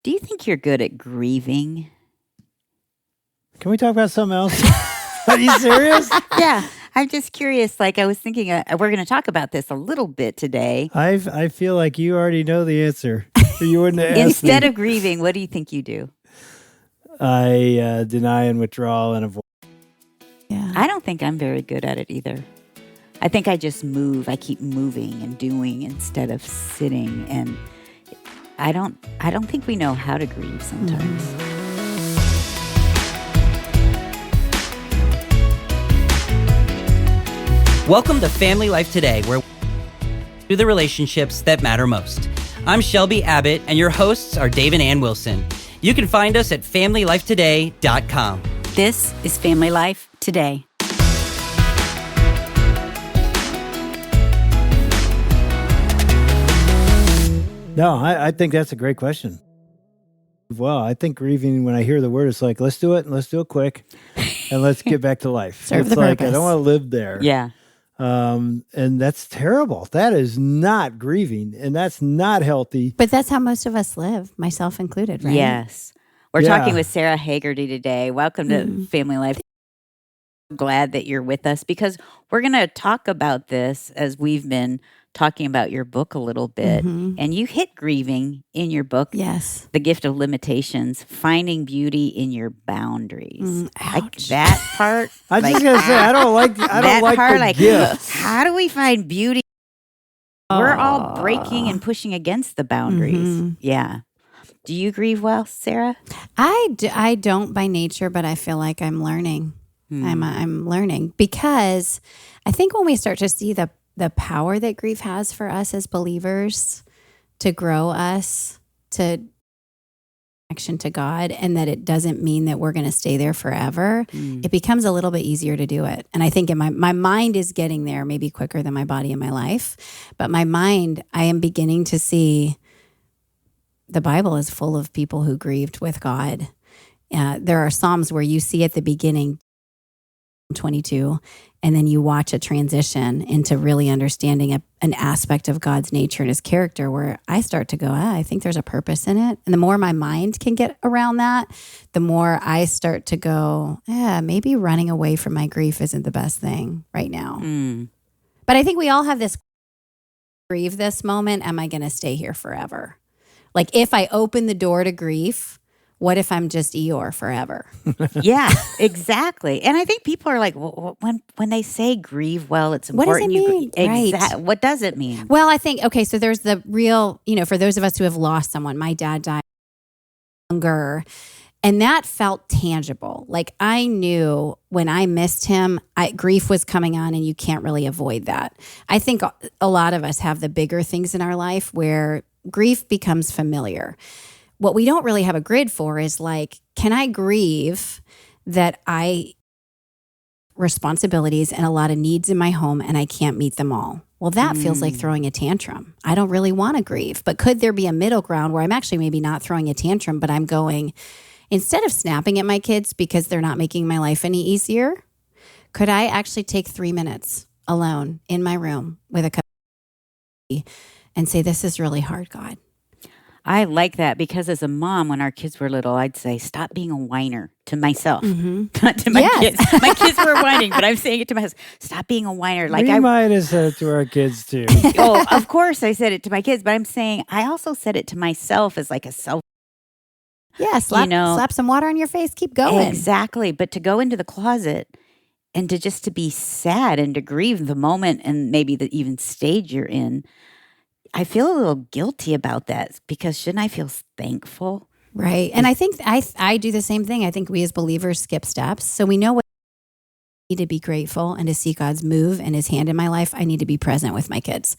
Do you think you're good at grieving? Can we talk about something else? Are you serious? Yeah, I'm just curious. Like I was thinking, we're going to talk about this a little bit today. I feel like you already know the answer. You wouldn't have asked Instead me. of grieving, what do you think you do? I deny and withdraw and avoid. Yeah. I don't think I'm very good at it either. I think I just move. I keep moving and doing instead of sitting. And I don't think we know how to grieve sometimes. Welcome to Family Life Today, where we do the relationships that matter most. I'm Shelby Abbott, and your hosts are Dave and Ann Wilson. You can find us at FamilyLifeToday.com. This is Family Life Today. No, I think that's a great question. Well, I think grieving, when I hear the word, it's like, let's do it and let's do it quick and let's get back to life. Serve It's the like, purpose. I don't want to live there. Yeah. And that's terrible. That is not grieving and that's not healthy. But that's how most of us live, myself included, right? Yes. We're Yeah. talking with Sara Hagerty today. Welcome to Family Life. Glad that you're with us because we're going to talk about this as we've been talking about your book a little bit. And you hit grieving in your book, Yes. The Gift of Limitations, finding beauty in your boundaries. Like Ouch. that part. I was like, just gonna say I don't like that part, the like, gift. how do we find beauty? We're all breaking and pushing against the boundaries. Yeah. Do you grieve well, Sara? I don't by nature, but I feel like I'm learning. I'm learning because I think when we start to see the power that grief has for us as believers to grow us to connection to God, and that it doesn't mean that we're going to stay there forever, it becomes a little bit easier to do it. And I think in my mind is getting there maybe quicker than my body and my life. But my mind, I am beginning to see the Bible is full of people who grieved with God. There are Psalms where you see at the beginning, 22, and then you watch a transition into really understanding an aspect of God's nature and his character where I start to go, I think there's a purpose in it. And the more my mind can get around that, the more I start to go, maybe running away from my grief isn't the best thing right now. But I think we all have this grieve this moment. Am I going to stay here forever? Like if I open the door to grief, what if I'm just Eeyore forever? Yeah, exactly. And I think people are like, well, when they say grieve well, it's What does important. it mean? Right. What does it mean? Well, I think, okay, so there's the real, for those of us who have lost someone, my dad died younger, and that felt tangible. Like I knew when I missed him, grief was coming on and you can't really avoid that. I think a lot of us have the bigger things in our life where grief becomes familiar. What we don't really have a grid for is like, can I grieve that I responsibilities and a lot of needs in my home and I can't meet them all? Well, that feels like throwing a tantrum. I don't really want to grieve, but could there be a middle ground where I'm actually maybe not throwing a tantrum, but I'm going, instead of snapping at my kids because they're not making my life any easier, could I actually take 3 minutes alone in my room with a cup of tea and say, this is really hard, God. I like that because as a mom, when our kids were little, I'd say, stop being a whiner to myself, not to my kids. My kids were whining, but I'm saying it to myself. Stop being a whiner. Like We might have said it to our kids too. oh, of course I said it to my kids, but I'm saying I also said it to myself as like a self. Yeah, slap some water on your face. Keep going. Exactly. But to go into the closet and to be sad and to grieve the moment and maybe the even stage you're in, I feel a little guilty about that because shouldn't I feel thankful? Right. And I think I do the same thing. I think we as believers skip steps. So we know what I need to be grateful and to see God's move and his hand in my life. I need to be present with my kids.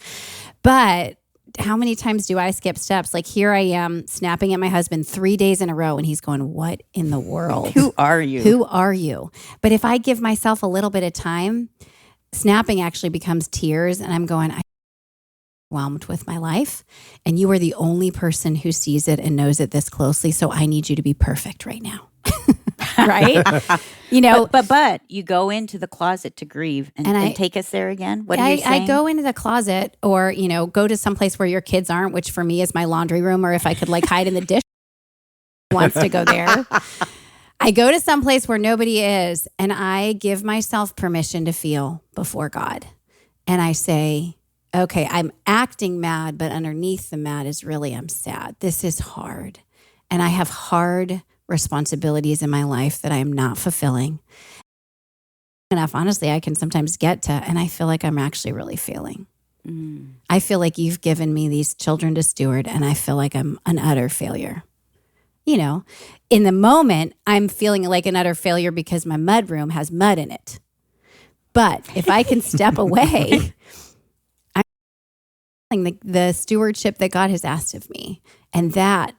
But how many times do I skip steps? Like here I am snapping at my husband 3 days in a row and he's going, what in the world? Who are you? Who are you? But if I give myself a little bit of time, snapping actually becomes tears and I'm going, overwhelmed with my life, and you are the only person who sees it and knows it this closely, so I need you to be perfect right now. Right? But you go into the closet to grieve and take us there again. What are you saying? I go into the closet or go to some place where your kids aren't, which for me is my laundry room, or if I could hide in the dish wants to go there. I go to some place where nobody is, and I give myself permission to feel before God. And I say, okay, I'm acting mad, but underneath the mad is really I'm sad. This is hard. And I have hard responsibilities in my life that I am not fulfilling. Enough, honestly, I can sometimes get to, and I feel like I'm actually really failing. I feel like you've given me these children to steward, and I feel like I'm an utter failure. You know, in the moment, I'm feeling like an utter failure because my mudroom has mud in it. But if I can step away, I'm feeling the stewardship that God has asked of me, and that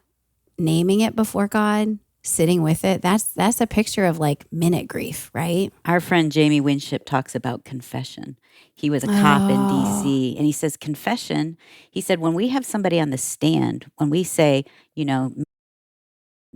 naming it before God, sitting with it, that's a picture of like minute grief, right? Our friend Jamie Winship talks about confession. He was a cop in DC, and he says confession. He said, when we have somebody on the stand, when we say, you know,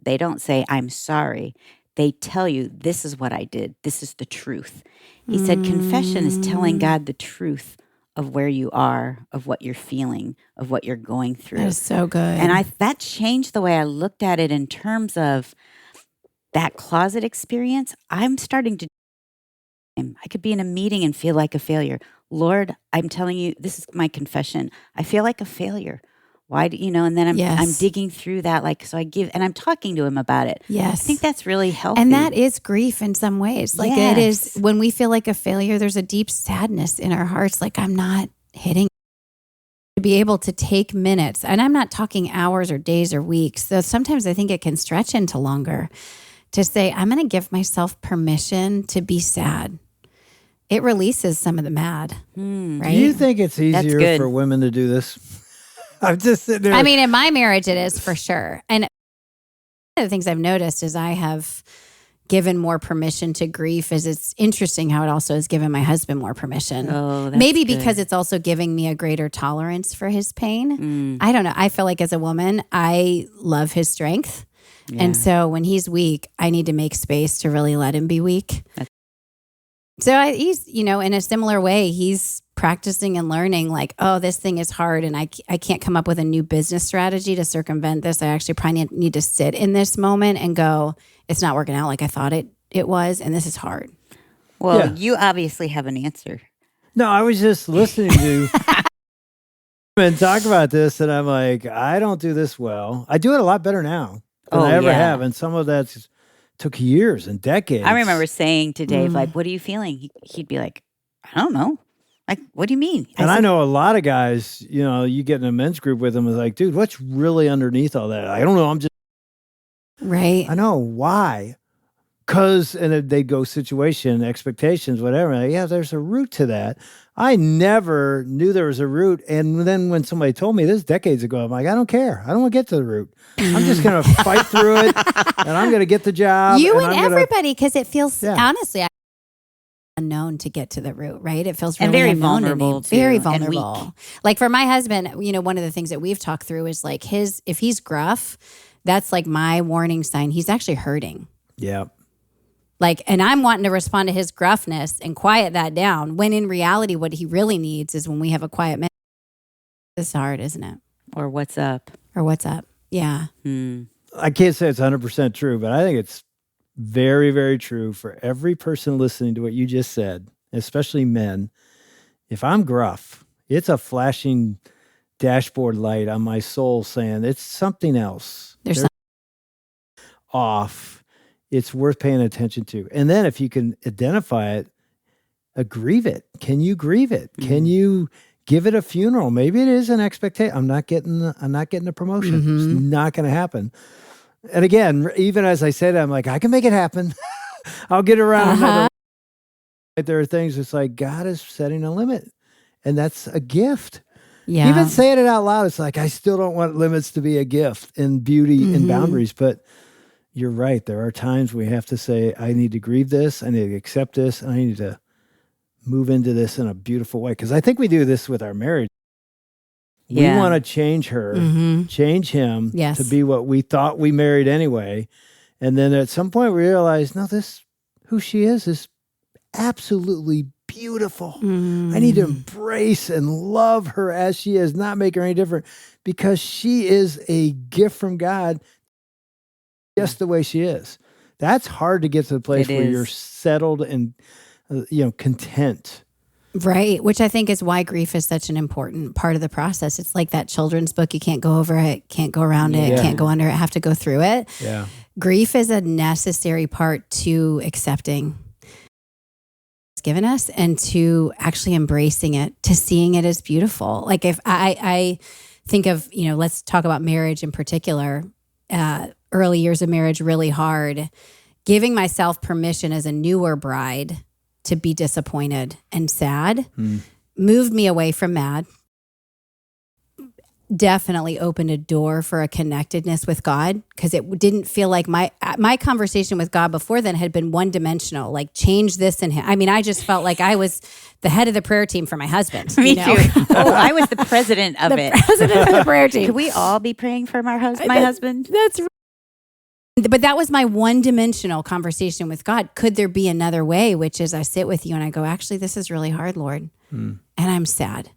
they don't say, I'm sorry. They tell you, this is what I did. This is the truth. He said, confession is telling God the truth of where you are, of what you're feeling, of what you're going through. That is so good. And that changed the way I looked at it in terms of that closet experience. I'm starting to, I could be in a meeting and feel like a failure. Lord, I'm telling you, this is my confession. I feel like a failure. Why do you know? And then I'm digging through that, like, so I give, and I'm talking to him about it. Yes. I think that's really healthy. And that is grief in some ways. Like it is, when we feel like a failure, there's a deep sadness in our hearts. Like I'm not hitting. To be able to take minutes, and I'm not talking hours or days or weeks. So sometimes I think it can stretch into longer to say, I'm going to give myself permission to be sad. It releases some of the mad, right? Do you think it's easier for women to do this? I'm just sitting there. I mean, in my marriage, it is for sure. And one of the things I've noticed is I have given more permission to grief. Is it's interesting how it also has given my husband more permission. Oh, that's maybe good. because it's also giving me a greater tolerance for his pain. I don't know. I feel like as a woman, I love his strength. Yeah. And so when he's weak, I need to make space to really let him be weak. So he's, you know, in a similar way, he's practicing and learning like, oh, this thing is hard and I can't come up with a new business strategy to circumvent this. I actually probably need to sit in this moment and go, it's not working out like I thought it was, and this is hard. Well, you obviously have an answer. No, I was just listening to and talk about this, and I'm like, I don't do this well. I do it a lot better now than I ever have, and some of that's took years and decades. I remember saying to Dave, like, what are you feeling? He'd be like, I don't know. Like, what do you mean? I know a lot of guys, you know, you get in a men's group with them, is like, dude, what's really underneath all that? I don't know. I'm just. Right. I know. Why? Because, and they go situation, expectations, whatever. Like, yeah, there's a root to that. I never knew there was a root. And then when somebody told me this decades ago, I'm like, I don't care. I don't want to get to the root. I'm just going to fight through it, and I'm going to get the job. You and everybody, because it feels, honestly, unknown to get to the root, right? It feels really and very unknown vulnerable, to me. Very vulnerable. Like for my husband, you know, one of the things that we've talked through is like if he's gruff, that's like my warning sign. He's actually hurting. Yeah. Like, and I'm wanting to respond to his gruffness and quiet that down, when in reality, what he really needs is when we have a quiet minute. It's hard, isn't it? Or what's up? Yeah. I can't say it's 100% true, but I think it's very, very true for every person listening to what you just said, especially men. If I'm gruff, it's a flashing dashboard light on my soul saying it's something else. There's something off. It's worth paying attention to. And then if you can identify it, grieve it. Can you grieve it? Can you give it a funeral? Maybe it is an expectation. I'm not getting a promotion. It's not going to happen. And again, even as I said, I'm like, I can make it happen. I'll get around another. There are things it's like God is setting a limit, and that's a gift. Yeah. Even saying it out loud, it's like, I still don't want limits to be a gift and beauty and boundaries, but you're right. There are times we have to say, I need to grieve this. I need to accept this. And I need to move into this in a beautiful way. Because I think we do this with our marriage. Yeah. We want to change her, change him to be what we thought we married anyway. And then at some point we realize, no, who she is absolutely beautiful. I need to embrace and love her as she is, not make her any different, because she is a gift from God. just the way she is. That's hard to get to the place where you're settled and, content. Right. Which I think is why grief is such an important part of the process. It's like that children's book. You can't go over it, can't go around it, can't go under it, have to go through it. Yeah. Grief is a necessary part to accepting it's given us and to actually embracing it, to seeing it as beautiful. Like if I think of, let's talk about marriage in particular, early years of marriage, really hard, giving myself permission as a newer bride to be disappointed and sad, moved me away from mad, definitely opened a door for a connectedness with God, because it didn't feel like my conversation with God before then had been one-dimensional, like change this and him. I mean, I just felt like I was the head of the prayer team for my husband. Me too. Oh, I was the president of it. President of the prayer team. Could we all be praying for my husband? That's right. But that was my one-dimensional conversation with God. Could there be another way? Which is I sit with you and I go, actually, this is really hard, Lord. And I'm sad.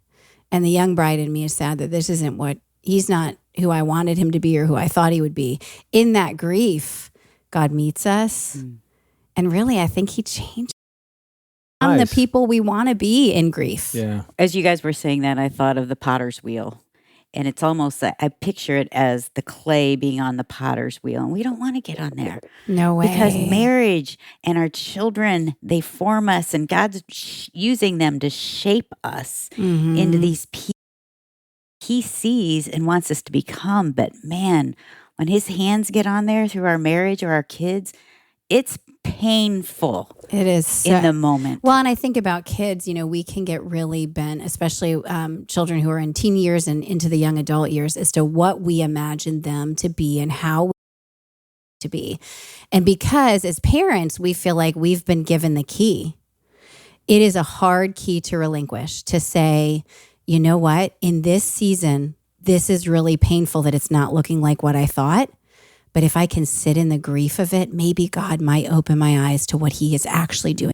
And the young bride in me is sad that this isn't he's not who I wanted him to be or who I thought he would be. In that grief, God meets us. And really, I think he changed the people we want to be in grief. Yeah. As you guys were saying that, I thought of the potter's wheel. And it's almost like I picture it as the clay being on the potter's wheel. And we don't want to get on there. No way. Because marriage and our children, they form us, and God's using them to shape us into these people he sees and wants us to become. But man, when his hands get on there through our marriage or our kids, it's painful. It is in the moment. Well, and I think about kids, we can get really bent, especially children who are in teen years and into the young adult years, as to what we imagine them to be and how to be. And because as parents, we feel like we've been given the key. It is a hard key to relinquish, to say, you know what, in this season, this is really painful that it's not looking like what I thought. But if I can sit in the grief of it, maybe God might open my eyes to what he is actually doing.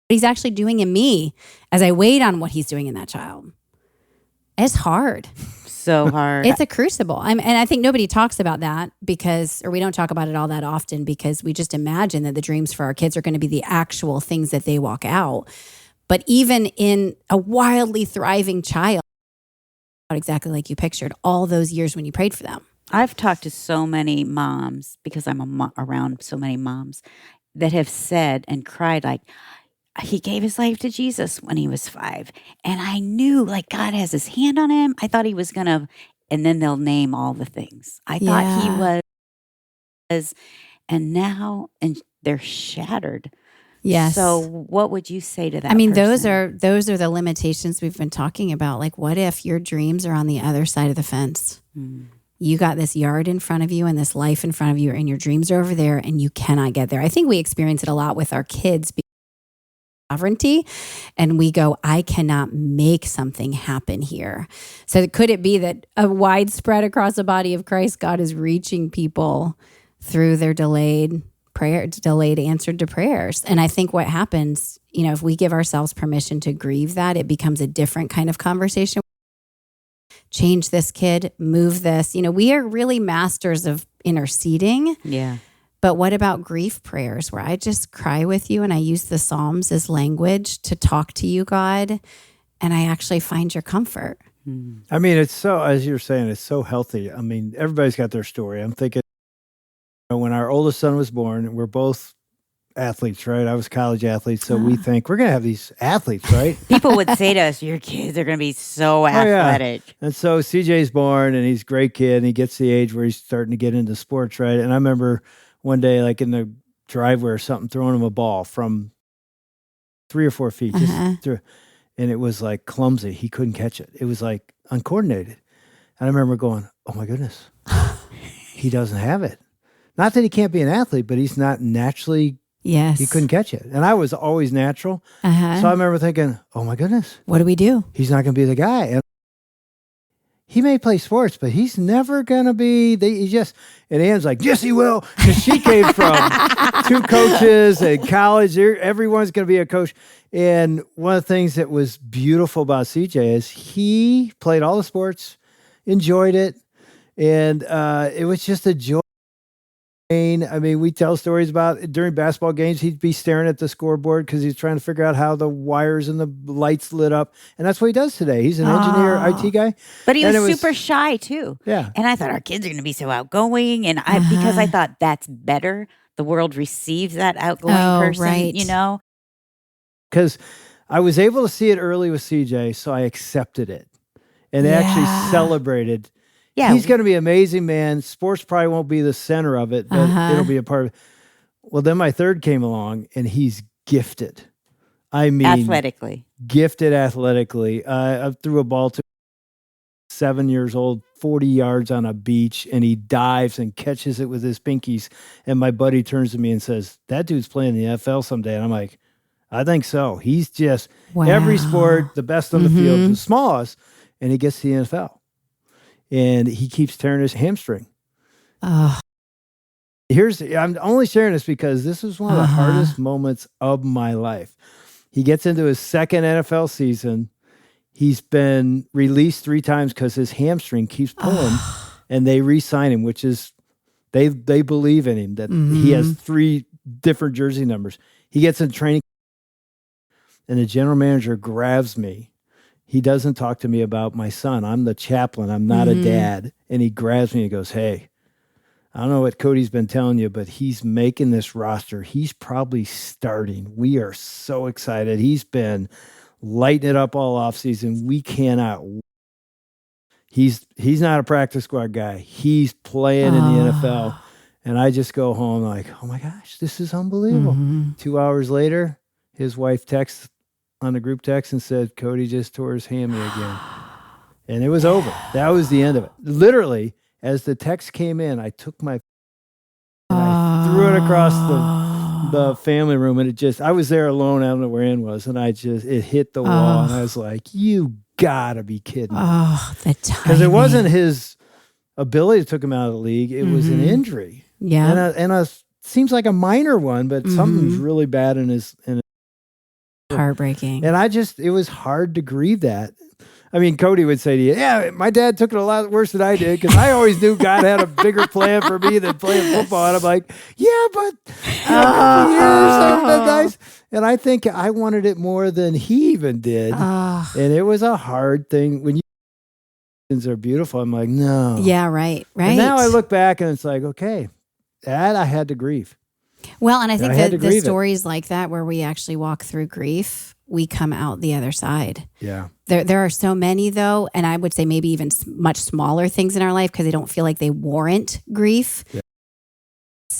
What he's actually doing in me as I wait on what he's doing in that child. It's hard. So hard. It's a crucible. And I think nobody talks about that or we don't talk about it all that often, because we just imagine that the dreams for our kids are going to be the actual things that they walk out. But even in a wildly thriving child, exactly like you pictured, all those years when you prayed for them. I've talked to so many moms, because I'm around so many moms, that have said and cried like, he gave his life to Jesus when he was 5. And I knew like God has his hand on him. I thought he was going to, and then they'll name all the things. I thought he was, and now, and they're shattered. Yes. So what would you say to that? I mean, person? those are the limitations we've been talking about. Like, what if your dreams are on the other side of the fence? You got this yard in front of you and this life in front of you, and your dreams are over there and you cannot get there. I think we experience it a lot with our kids, sovereignty, and we go, I cannot make something happen here. So could it be that a widespread across the body of Christ, God is reaching people through their delayed answered to prayers? And I think what happens, if we give ourselves permission to grieve that, it becomes a different kind of conversation. Change this kid, move this. We are really masters of interceding. Yeah. But what about grief prayers, where I just cry with you and I use the Psalms as language to talk to you, God, and I actually find your comfort? I mean, it's so, as you're saying, it's so healthy. I mean, everybody's got their story. I'm thinking, when our oldest son was born, we're both athletes, right? I was a college athlete, so we think we're going to have these athletes, right? People would say to us, your kids are going to be so athletic. Yeah. And so CJ's born, and he's a great kid, and he gets the age where he's starting to get into sports, right? And I remember one day, like in the driveway or something, throwing him a ball from 3 or 4 feet, just through, and it was like clumsy. He couldn't catch it. It was like uncoordinated. And I remember going, oh my goodness, he doesn't have it. Not that he can't be an athlete, but he's not naturally. Yes. He couldn't catch it. And I was always natural. So I remember thinking, oh my goodness. What do we do? He's not going to be the guy. And he may play sports, but he's never going to be. And Ann's like, yes, he will. Because she came from 2 coaches in college. Everyone's going to be a coach. And one of the things that was beautiful about CJ is he played all the sports, enjoyed it. And it was just a joy. I mean, we tell stories about during basketball games, he'd be staring at the scoreboard because he's trying to figure out how the wires and the lights lit up. And that's what he does today. He's an engineer, IT guy. But he was super shy too. Yeah. And I thought our kids are going to be so outgoing. And because I thought that's better. The world receives that outgoing person, right. you know? Because I was able to see it early with CJ, so I accepted it and actually celebrated. Yeah. He's going to be an amazing man. Sports probably won't be the center of it, but it'll be a part of it. Well, then my third came along, and he's gifted. I mean, gifted athletically. I threw a ball to 7 years old, 40 yards on a beach, and he dives and catches it with his pinkies. And my buddy turns to me and says, "That dude's playing the NFL someday." And I'm like, I think so. He's just every sport, the best on the field, the smallest, and he gets to the NFL. And he keeps tearing his hamstring. I'm only sharing this because this was one of the hardest moments of my life. He gets into his second NFL season. He's been released 3 times because his hamstring keeps pulling, and they re-sign him, which is they believe in him that he has 3 different jersey numbers. He gets in training, and the general manager grabs me. He doesn't talk to me about my son. I'm the chaplain. I'm not a dad. And he grabs me and goes, "Hey, I don't know what Cody's been telling you, but he's making this roster. He's probably starting. We are so excited. He's been lighting it up all offseason. We cannot." He's not a practice squad guy. He's playing in the NFL. And I just go home like, oh my gosh, this is unbelievable. 2 hours later, his wife texts on the group text and said, "Cody just tore his hammy again." And it was over. That was the end of it. Literally, as the text came in, I took my and I threw it across the family room, and I was there alone. I don't know where Ann was, and it hit the wall, and I was like, "You gotta be kidding me." The timing. Because it wasn't his ability that took him out of the league. It was an injury. Yeah. And seems like a minor one, but something's really bad in his heartbreaking. And it was hard to grieve that. I mean, Cody would say to you, "Yeah, my dad took it a lot worse than I did because I always knew God had a bigger plan for me than playing football." And I'm like, "Yeah, but years, and I think I wanted it more than he even did." And it was a hard thing. When things are beautiful, I'm like, no. Yeah, right. And now I look back and it's like, okay, that I had to grieve. Well, and I think that the stories like that where we actually walk through grief, we come out the other side. Yeah. There are so many though, and I would say maybe even much smaller things in our life because they don't feel like they warrant grief. Yeah.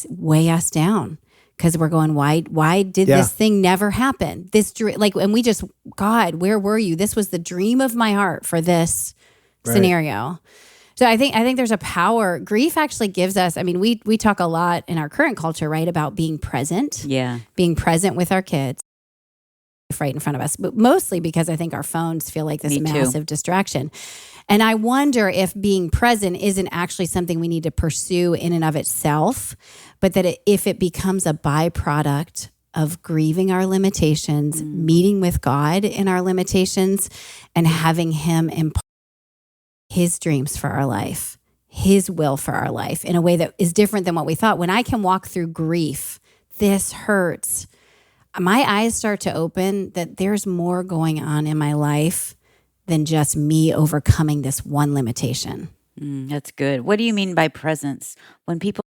Weigh us down because we're going, why did this thing never happen? And we just, God, where were you? This was the dream of my heart for this scenario. So I think there's a power. Grief actually gives us, I mean, we talk a lot in our current culture, right, about being present. Yeah. Being present with our kids right in front of us, but mostly because I think our phones feel like this massive distraction. And I wonder if being present isn't actually something we need to pursue in and of itself, but that if it becomes a byproduct of grieving our limitations, meeting with God in our limitations, and having Him impart His dreams for our life, His will for our life in a way that is different than what we thought. When I can walk through grief, this hurts, my eyes start to open that there's more going on in my life than just me overcoming this one limitation. That's good. What do you mean by presence? When people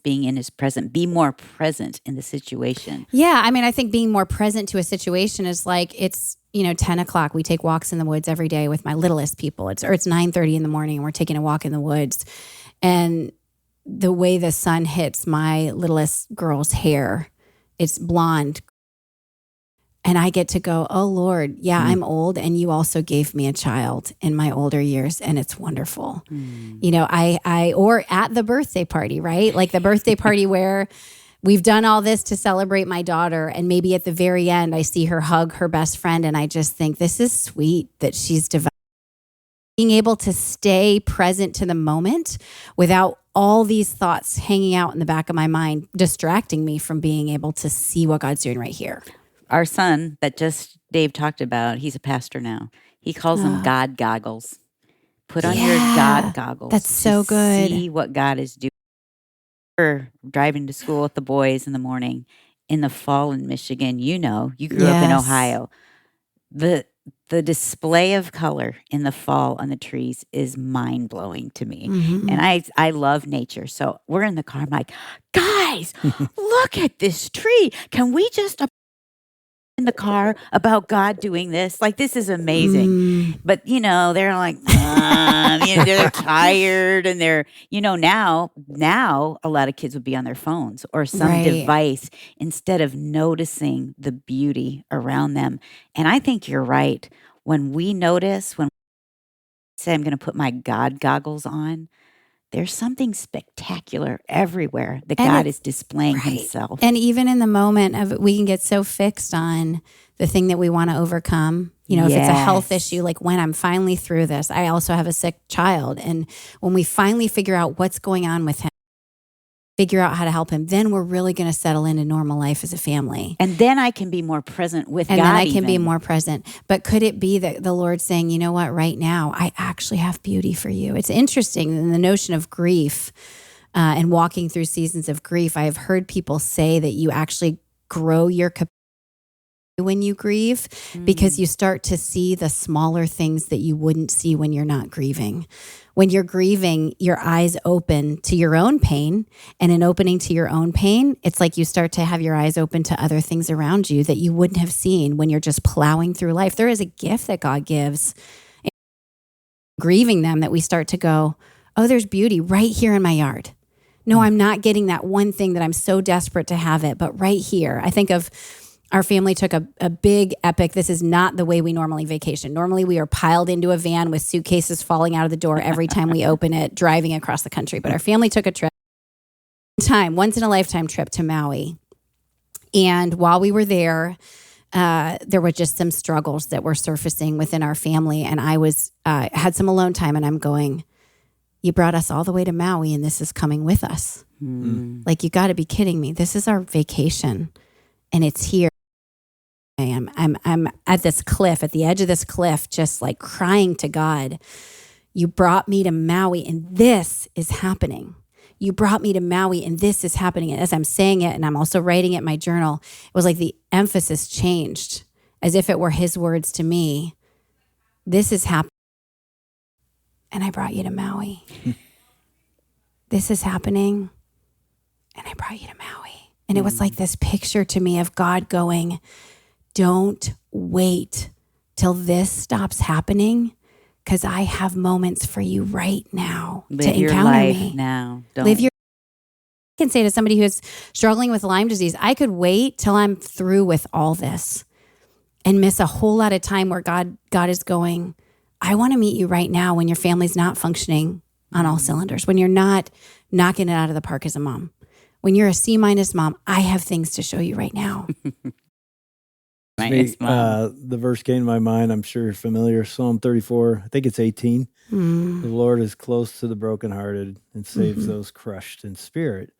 being in His present, be more present in the situation. Yeah, I mean, I think being more present to a situation is like it's 10 o'clock. We take walks in the woods every day with my littlest people. It's 9:30 in the morning and we're taking a walk in the woods. And the way the sun hits my littlest girl's hair, it's blonde. And I get to go, oh Lord, yeah, I'm old. And you also gave me a child in my older years. And it's wonderful. Or at the birthday party, right? Like the birthday party where we've done all this to celebrate my daughter. And maybe at the very end, I see her hug her best friend. And I just think this is sweet that she's developed. Being able to stay present to the moment without all these thoughts hanging out in the back of my mind, distracting me from being able to see what God's doing right here. Our son that just Dave talked about, he's a pastor now. He calls them God goggles. Put on your God goggles. That's so good. See what God is doing. We're driving to school with the boys in the morning in the fall in Michigan. You grew up in Yes. Ohio. The display of color in the fall on the trees is mind blowing to me. And I love nature. So we're in the car. I'm like, guys, look at this tree. Can we just in the car about God doing this? Like, this is amazing. But, they're like, they're tired and they're, now a lot of kids would be on their phones or some Right. device instead of noticing the beauty around them. And I think you're right. When we notice, when we say, I'm going to put my God goggles on, there's something spectacular everywhere that God is displaying himself. And even in the moment of we can get so fixed on the thing that we want to overcome. If it's a health issue, like when I'm finally through this, I also have a sick child. And when we finally figure out what's going on with him, figure out how to help him, then we're really going to settle into normal life as a family. And then I can be more present with God. And then I can be more present. But could it be that the Lord's saying, you know what, right now, I actually have beauty for you? It's interesting in the notion of grief and walking through seasons of grief. I have heard people say that you actually grow your capacity when you grieve because you start to see the smaller things that you wouldn't see when you're not grieving. When you're grieving, your eyes open to your own pain, and in opening to your own pain, it's like you start to have your eyes open to other things around you that you wouldn't have seen when you're just plowing through life. There is a gift that God gives in grieving them that we start to go, oh, there's beauty right here in my yard. No, I'm not getting that one thing that I'm so desperate to have it, but right here. I think of our family took a big epic. This is not the way we normally vacation. Normally, we are piled into a van with suitcases falling out of the door every time we open it, driving across the country. But our family took a trip, once in a lifetime trip to Maui. And while we were there were just some struggles that were surfacing within our family. And I had some alone time, and I'm going, you brought us all the way to Maui, and this is coming with us. Like, you got to be kidding me. This is our vacation, and it's here. I'm at this cliff, at the edge of this cliff, just like crying to God. You brought me to Maui, and this is happening. You brought me to Maui, and this is happening. And as I'm saying it, and I'm also writing it in my journal, it was like the emphasis changed, as if it were his words to me. This is happening, and I brought you to Maui. This is happening, and I brought you to Maui. And it was like this picture to me of God going, don't wait till this stops happening, because I have moments for you right now to encounter your life me. Now. I can say to somebody who is struggling with Lyme disease, I could wait till I'm through with all this and miss a whole lot of time where God is going, I want to meet you right now when your family's not functioning on all cylinders, when you're not knocking it out of the park as a mom. When you're a C- mom, I have things to show you right now. The verse came to my mind, I'm sure you're familiar, Psalm 34, I think it's 18. The Lord is close to the brokenhearted and saves those crushed in spirit.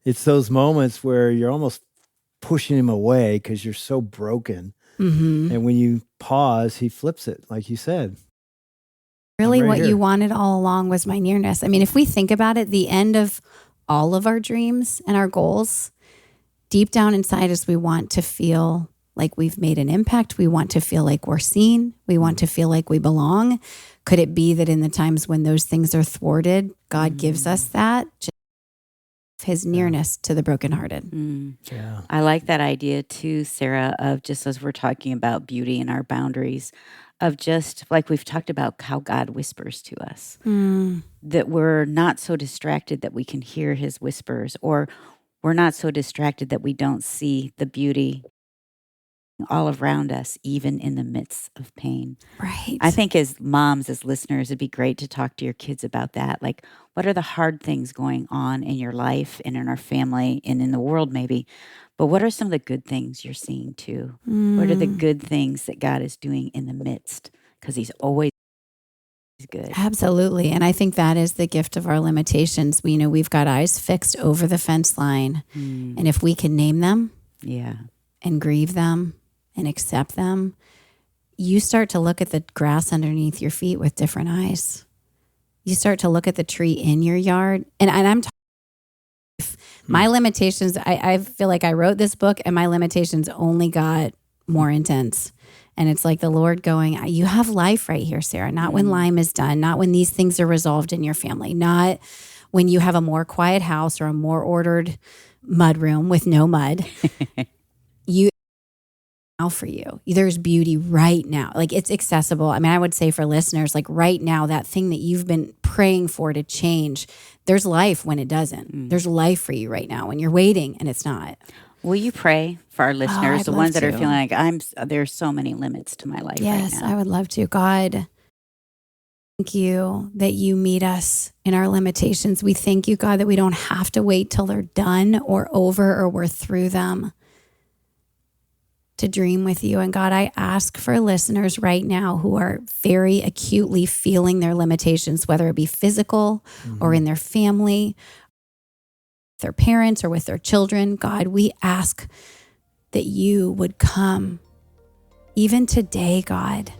It's those moments where you're almost pushing him away because you're so broken. And when you pause, he flips it, like you said. Really, what you wanted all along was my nearness. I mean, if we think about it, the end of all of our dreams and our goals, deep down inside us, we want to feel like we've made an impact. We want to feel like we're seen. We want to feel like we belong. Could it be that in the times when those things are thwarted, God gives us that, just his nearness to the brokenhearted? Yeah. I like that idea too, Sarah, of just as we're talking about beauty and our boundaries, of just like we've talked about how God whispers to us, that we're not so distracted that we can hear his whispers, or we're not so distracted that we don't see the beauty all around us, even in the midst of pain. Right. I think as moms, as listeners, it'd be great to talk to your kids about that. Like, what are the hard things going on in your life and in our family and in the world maybe? But what are some of the good things you're seeing too? What are the good things that God is doing in the midst? Because he's always good. Absolutely. And I think that is the gift of our limitations. We've got eyes fixed over the fence line. And if we can name them and grieve them and accept them, you start to look at the grass underneath your feet with different eyes. You start to look at the tree in your yard. And I'm talking My limitations, I feel like I wrote this book and my limitations only got more intense. And it's like the Lord going, you have life right here, Sarah, not when Lyme is done, not when these things are resolved in your family, not when you have a more quiet house or a more ordered mud room with no mud. Now for you, there's beauty right now. Like, it's accessible. I mean, I would say for listeners, like right now, that thing that you've been praying for to change, there's life when it doesn't. There's life for you right now when you're waiting and it's not. Will you pray for our listeners, I'd the love ones that are to. feeling like there's so many limits to my life Yes, right now? I would love to. God, thank you that you meet us in our limitations. We thank you, God, that we don't have to wait till they're done or over or we're through them to dream with you. And God, I ask for listeners right now who are very acutely feeling their limitations, whether it be physical or in their family, their parents or with their children. God, we ask that you would come even today, God,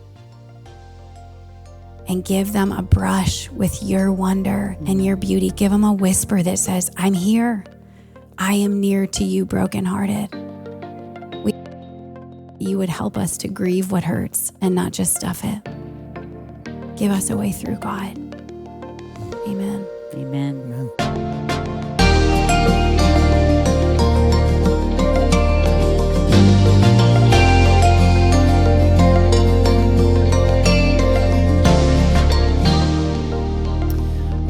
and give them a brush with your wonder and your beauty. Give them a whisper that says, I'm here. I am near to you, brokenhearted. You would help us to grieve what hurts and not just stuff it. Give us a way through, God. Amen. Amen.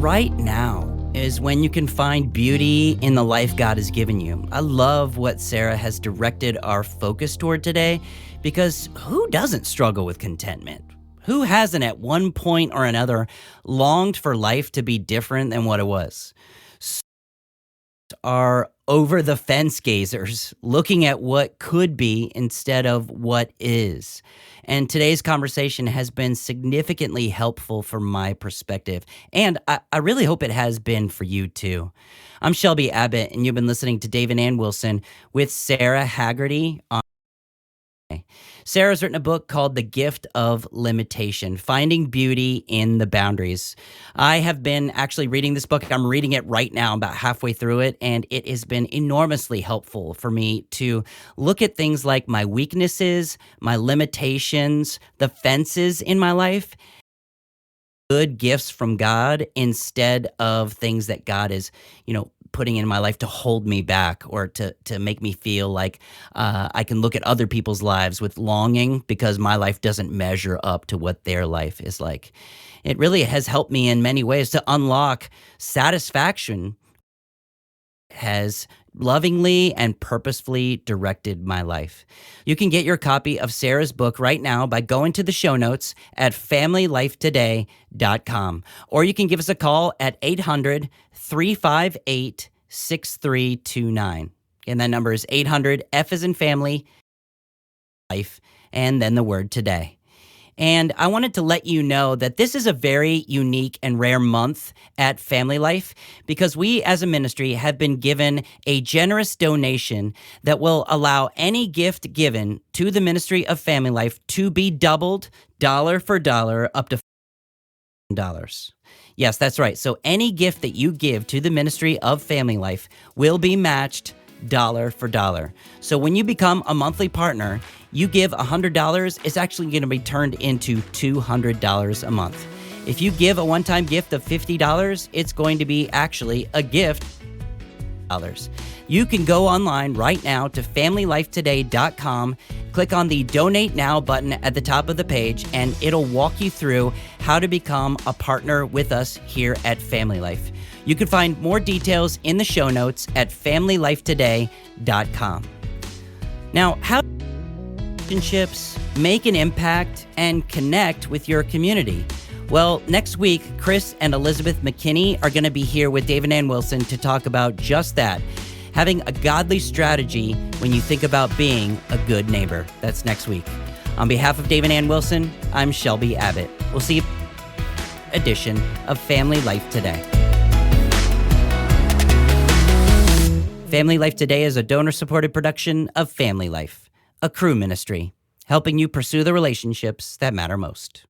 Right now is when you can find beauty in the life God has given you. I love what Sarah has directed our focus toward today, because who doesn't struggle with contentment? Who hasn't at one point or another longed for life to be different than what it was? Are over the fence gazers, looking at what could be instead of what is. And today's conversation has been significantly helpful from my perspective, and I really hope it has been for you too. I'm Shelby Abbott, and you've been listening to Dave and Ann Wilson with Sara Hagerty on. Sarah's written a book called The Gift of Limitation, Finding Beauty in the Boundaries. I have been actually reading this book. I'm reading it right now, about halfway through it, and it has been enormously helpful for me to look at things like my weaknesses, my limitations, the fences in my life, good gifts from God instead of things that God is, putting in my life to hold me back or to make me feel like I can look at other people's lives with longing because my life doesn't measure up to what their life is like. It really has helped me in many ways to unlock satisfaction. Has lovingly and purposefully directed my life. You can get your copy of Sarah's book right now by going to the show notes at FamilyLifeToday.com, or you can give us a call at 800-358-6329. And that number is 800, F as in family, life, and then the word today. And I wanted to let you know that this is a very unique and rare month at Family Life, because we as a ministry have been given a generous donation that will allow any gift given to the ministry of Family Life to be doubled dollar for dollar up to $5. Yes, that's right. So any gift that you give to the ministry of Family Life will be matched dollar for dollar. So when you become a monthly partner, you give $100, it's actually going to be turned into $200 a month. If you give a one-time gift of $50, it's going to be actually a gift $. You can go online right now to FamilyLifeToday.com, click on the Donate Now button at the top of the page, and it'll walk you through how to become a partner with us here at Family Life. You can find more details in the show notes at FamilyLifeToday.com. Now, how relationships make an impact and connect with your community? Well, next week, Chris and Elizabeth McKinney are going to be here with Dave and Ann Wilson to talk about just that, having a godly strategy when you think about being a good neighbor. That's next week. On behalf of Dave and Ann Wilson, I'm Shelby Abbott. We'll see you edition of Family Life Today. Family Life Today is a donor-supported production of Family Life, a crew ministry, helping you pursue the relationships that matter most.